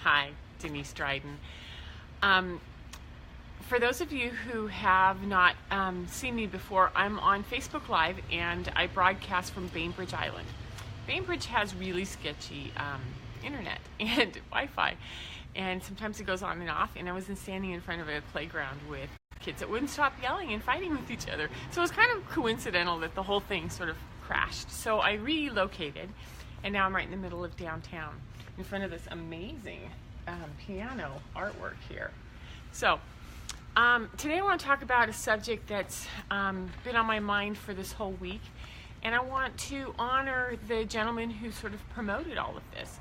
Hi, Denise Dryden. For those of you who have not seen me before, I'm on Facebook Live and I broadcast from Bainbridge Island. Bainbridge has really sketchy internet and Wi-Fi, and sometimes it goes on and off, and I was standing in front of a playground with kids that wouldn't stop yelling and fighting with each other. So it was kind of coincidental that the whole thing sort of crashed. So I relocated, and now I'm right in the middle of downtown in front of this amazing piano artwork here. So today I want to talk about a subject that's been on my mind for this whole week, and I want to honor the gentleman who sort of promoted all of this.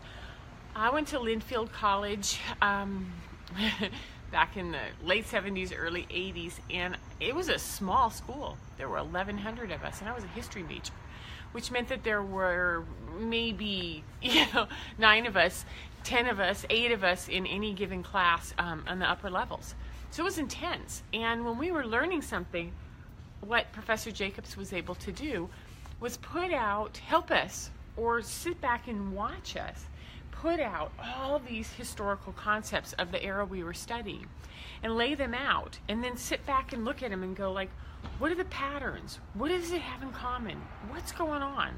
I went to Linfield College back in the late 70s, early 80s, and it was a small school. There were 1,100 of us, and I was a history major, which meant that there were maybe 9 of us, 10 of us, 8 of us in any given class on the upper levels. So it was intense. And when we were learning something, what Professor Jacobs was able to do was help us, or sit back and watch us, put out all these historical concepts of the era we were studying and lay them out, and then sit back and look at them and go like, what are the patterns? What does it have in common? What's going on?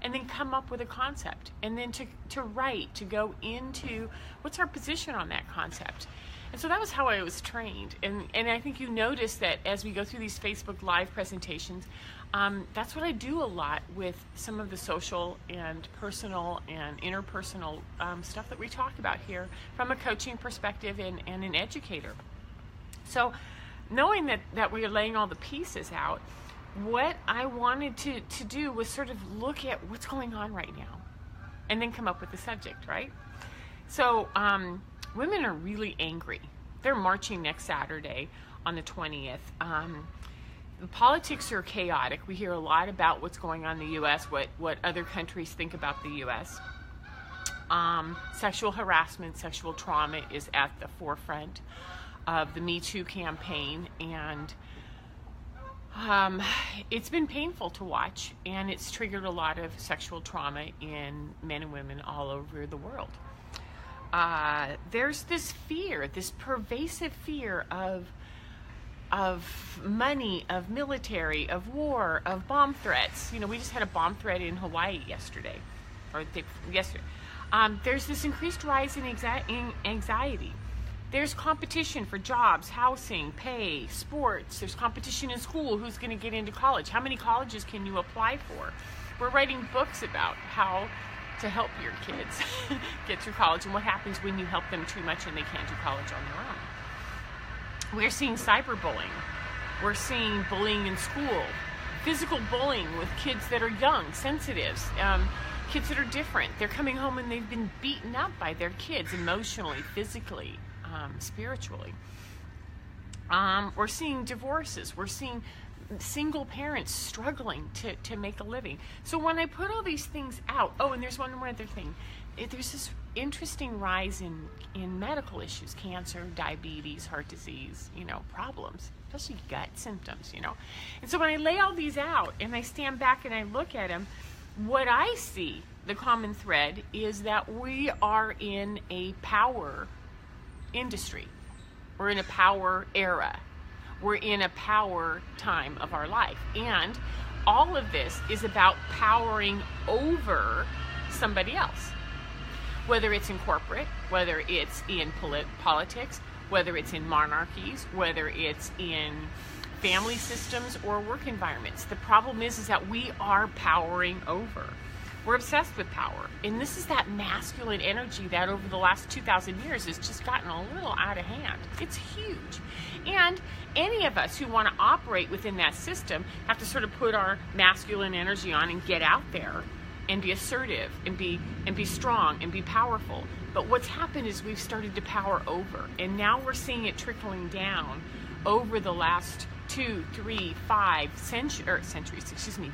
And then come up with a concept, and then to write, to go into what's our position on that concept. And so that was how I was trained. And I think you notice that as we go through these Facebook Live presentations, that's what I do a lot with some of the social and personal and interpersonal stuff that we talk about here from a coaching perspective and an educator. So knowing that we are laying all the pieces out, what I wanted to do was sort of look at what's going on right now and then come up with the subject, right? So women are really angry. They're marching next Saturday on the 20th. The politics are chaotic. We hear a lot about what's going on in the U.S., what other countries think about the U.S. Sexual harassment, sexual trauma is at the forefront of the Me Too campaign, and it's been painful to watch, and it's triggered a lot of sexual trauma in men and women all over the world. There's this fear, this pervasive fear of money, of military, of war, of bomb threats. We just had a bomb threat in Hawaii yesterday. There's this increased rise in anxiety. There's competition for jobs, housing, pay, sports. There's competition in school. Who's going to get into college? How many colleges can you apply for? We're writing books about how to help your kids get through college and what happens when you help them too much and they can't do college on their own. We're seeing cyberbullying. We're seeing bullying in school, physical bullying with kids that are young, sensitives, kids that are different. They're coming home and they've been beaten up by their kids emotionally, physically, spiritually. We're seeing divorces. We're seeing single parents struggling to make a living. So when I put all these things out, and there's one more other thing. There's this interesting rise in medical issues, cancer, diabetes, heart disease, problems, especially gut symptoms, And so when I lay all these out and I stand back and I look at them, what I see, the common thread, is that we are in a power industry. We're in a power era. We're in a power time of our life. And all of this is about powering over somebody else. Whether it's in corporate, whether it's in politics, whether it's in monarchies, whether it's in family systems or work environments. The problem is that we are powering over. We're obsessed with power. And this is that masculine energy that over the last 2,000 years has just gotten a little out of hand. It's huge. And any of us who want to operate within that system have to sort of put our masculine energy on and get out there and be assertive and be strong and be powerful. But what's happened is we've started to power over, and now we're seeing it trickling down over the last 2, 3, 5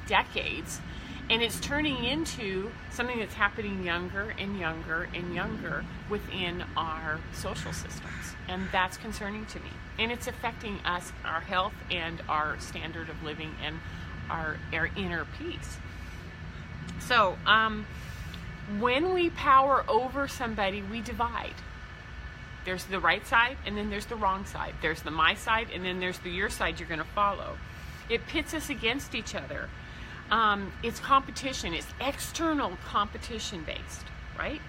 decades, and it's turning into something that's happening younger and younger and younger within our social systems, and that's concerning to me. And it's affecting us, our health, and our standard of living, and our inner peace. So when we power over somebody, we divide. There's the right side, and then there's the wrong side. There's the my side, and then there's the your side you're going to follow. It pits us against each other. It's competition. It's external competition based, right?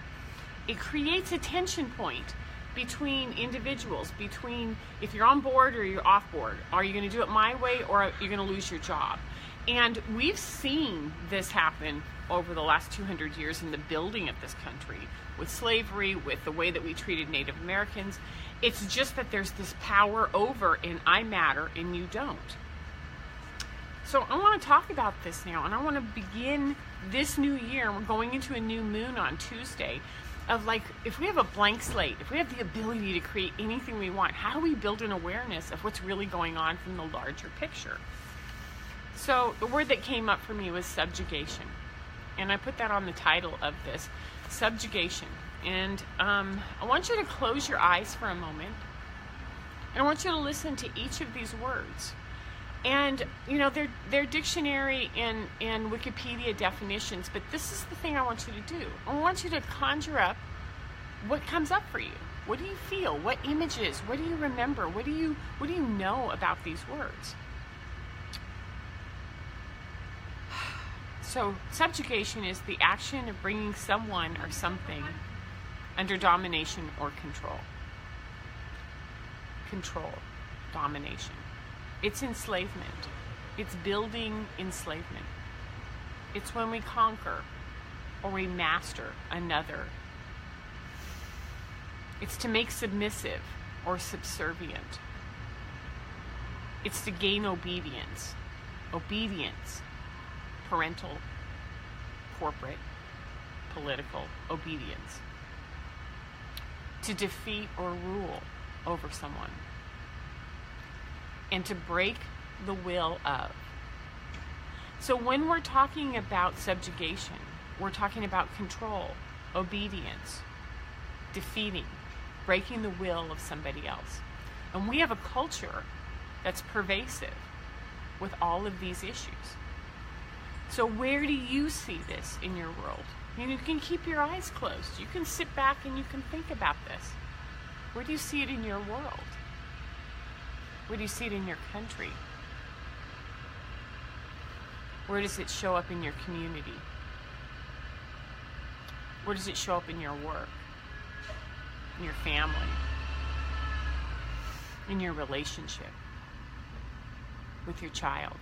It creates a tension point between individuals, between if you're on board or you're off board. Are you going to do it my way, or you're going to lose your job? And we've seen this happen over the last 200 years in the building of this country, with slavery, with the way that we treated Native Americans. It's just that there's this power over, and I matter and you don't. So I want to talk about this now, and I want to begin this new year, and we're going into a new moon on Tuesday, of like, if we have a blank slate, if we have the ability to create anything we want, how do we build an awareness of what's really going on from the larger picture? So the word that came up for me was subjugation. And I put that on the title of this, subjugation. And I want you to close your eyes for a moment. And I want you to listen to each of these words. And, you know, they're dictionary and Wikipedia definitions, but this is the thing I want you to do. I want you to conjure up what comes up for you. What do you feel? What images? What do you remember? What do you know about these words? So subjugation is the action of bringing someone or something under domination or control. Control, domination. It's enslavement. It's building enslavement. It's when we conquer or we master another. It's to make submissive or subservient. It's to gain obedience. Obedience. Parental, corporate, political obedience. To defeat or rule over someone. And to break the will of. So when we're talking about subjugation, we're talking about control, obedience, defeating, breaking the will of somebody else. And we have a culture that's pervasive with all of these issues. So where do you see this in your world? You can keep your eyes closed. You can sit back and you can think about this. Where do you see it in your world? Where do you see it in your country? Where does it show up in your community? Where does it show up in your work? In your family? In your relationship? With your child?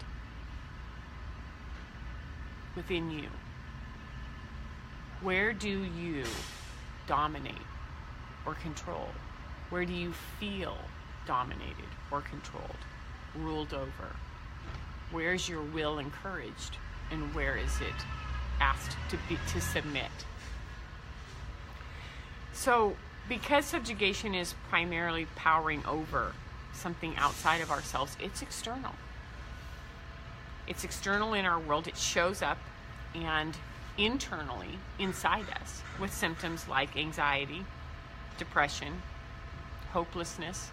Within you? Where do you dominate or control? Where do you feel dominated or controlled, ruled over? Where is your will encouraged, and where is it asked to submit? So, because subjugation is primarily powering over something outside of ourselves, it's external. It's external in our world. It shows up and internally inside us with symptoms like anxiety, depression, hopelessness,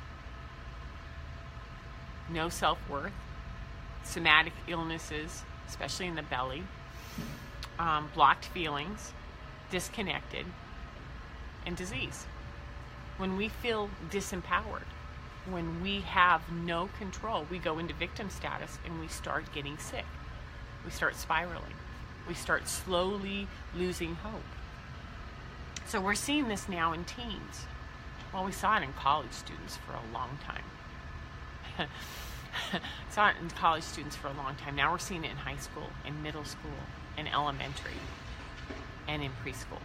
no self-worth, somatic illnesses, especially in the belly, blocked feelings, disconnected, and disease. When we feel disempowered, when we have no control, we go into victim status and we start getting sick. We start spiraling. We start slowly losing hope. So we're seeing this now in teens. Well, we saw it in college students for a long time. Saw it in college students for a long time. Now we're seeing it in high school, in middle school, in elementary, and in preschool.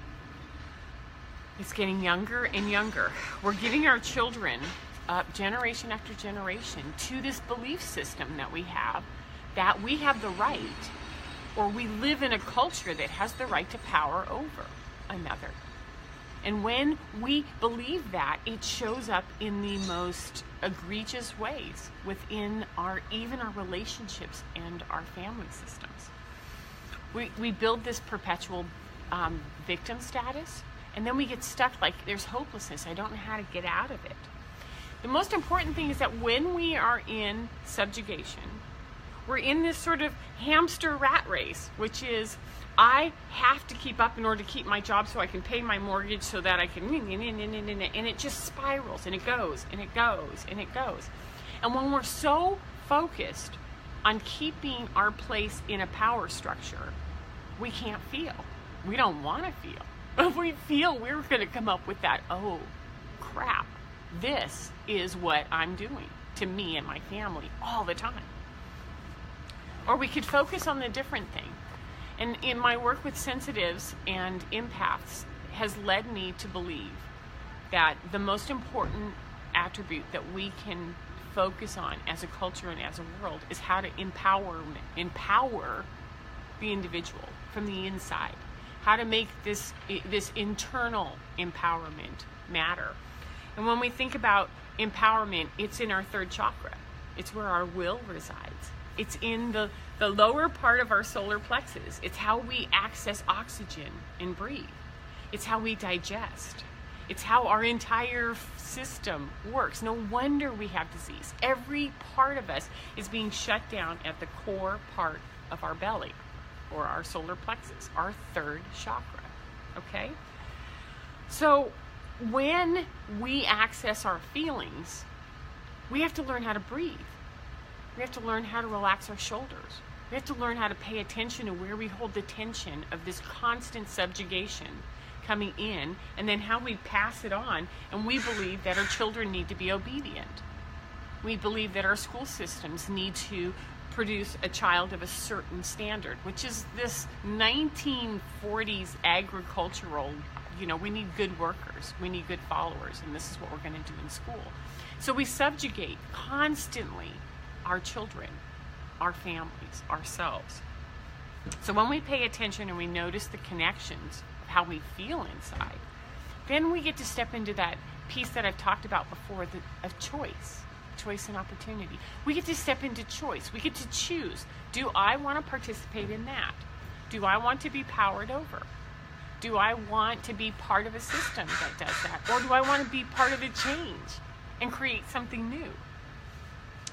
It's getting younger and younger. We're giving our children up generation after generation to this belief system that we have the right, or we live in a culture that has the right to power over another. And when we believe that, it shows up in the most egregious ways within even our relationships and our family systems. We build this perpetual victim status, and then we get stuck like there's hopelessness. I don't know how to get out of it. The most important thing is that when we are in subjugation, we're in this sort of hamster rat race, which is I have to keep up in order to keep my job so I can pay my mortgage so that I can, and it just spirals and it goes and it goes and it goes. And when we're so focused on keeping our place in a power structure, we can't feel. We don't want to feel. If we feel, we're going to come up with that, oh crap, this is what I'm doing to me and my family all the time. Or we could focus on the different thing. And in my work with sensitives and empaths has led me to believe that the most important attribute that we can focus on as a culture and as a world is how to empower the individual from the inside. How to make this internal empowerment matter. And when we think about empowerment, it's in our third chakra. It's where our will resides. It's in the lower part of our solar plexus. It's how we access oxygen and breathe. It's how we digest. It's how our entire system works. No wonder we have disease. Every part of us is being shut down at the core part of our belly, or our solar plexus, our third chakra, okay? So when we access our feelings, we have to learn how to breathe. We have to learn how to relax our shoulders. We have to learn how to pay attention to where we hold the tension of this constant subjugation coming in, and then how we pass it on. And we believe that our children need to be obedient. We believe that our school systems need to produce a child of a certain standard, which is this 1940s agricultural, we need good workers, we need good followers, and this is what we're going to do in school. So we subjugate constantly our children, our families, ourselves. So when we pay attention and we notice the connections of how we feel inside, then we get to step into that piece that I've talked about before, of choice and opportunity. We get to step into choice. We get to choose. Do I want to participate in that? Do I want to be powered over? Do I want to be part of a system that does that? Or do I want to be part of the change and create something new?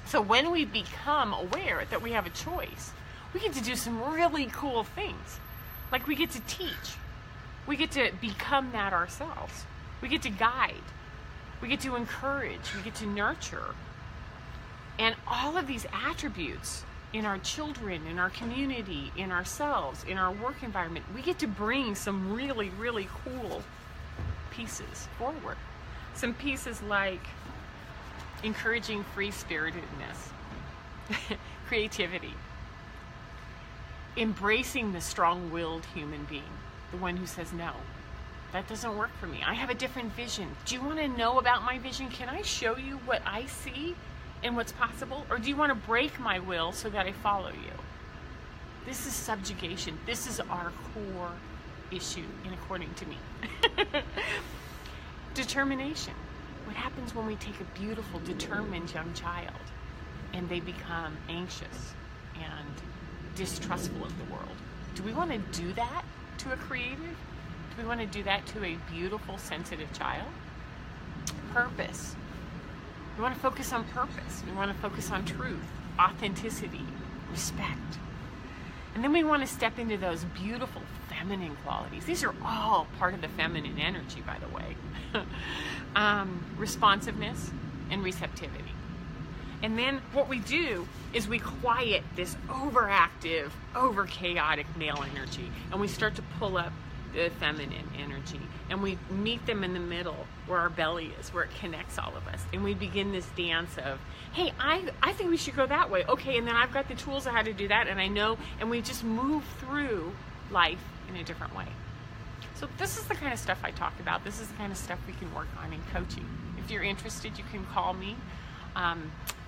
So when we become aware that we have a choice, we get to do some really cool things. Like we get to teach. We get to become that ourselves. We get to guide. We get to encourage. We get to nurture. And all of these attributes in our children, in our community, in ourselves, in our work environment, we get to bring some really, really cool pieces forward. Some pieces like encouraging free-spiritedness, creativity, embracing the strong-willed human being, the one who says, no, that doesn't work for me. I have a different vision. Do you want to know about my vision? Can I show you what I see and what's possible? Or do you want to break my will so that I follow you? This is subjugation. This is our core issue, according to me. Determination. What happens when we take a beautiful, determined young child and they become anxious and distrustful of the world? Do we want to do that to a creative? Do we want to do that to a beautiful, sensitive child? Purpose. We want to focus on purpose. We want to focus on truth, authenticity, respect. And then we want to step into those beautiful feminine qualities. These are all part of the feminine energy, by the way. Responsiveness and receptivity. And then what we do is we quiet this overactive, over chaotic male energy, and we start to pull up the feminine energy, and we meet them in the middle where our belly is, where it connects all of us, and we begin this dance of, hey, I think we should go that way. Okay, and then I've got the tools of how to do that, and I know, and we just move through life in a different way. So this is the kind of stuff I talk about. This is the kind of stuff we can work on in coaching. If you're interested, you can call me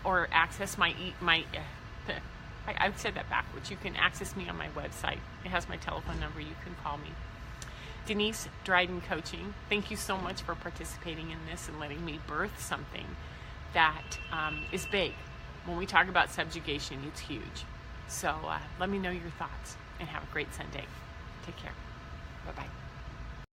or access I said that backwards. You can access me on my website. It has my telephone number. You can call me. Denise Dryden Coaching. Thank you so much for participating in this and letting me birth something that is big. When we talk about subjugation, it's huge. So let me know your thoughts and have a great Sunday. Take care. Bye-bye.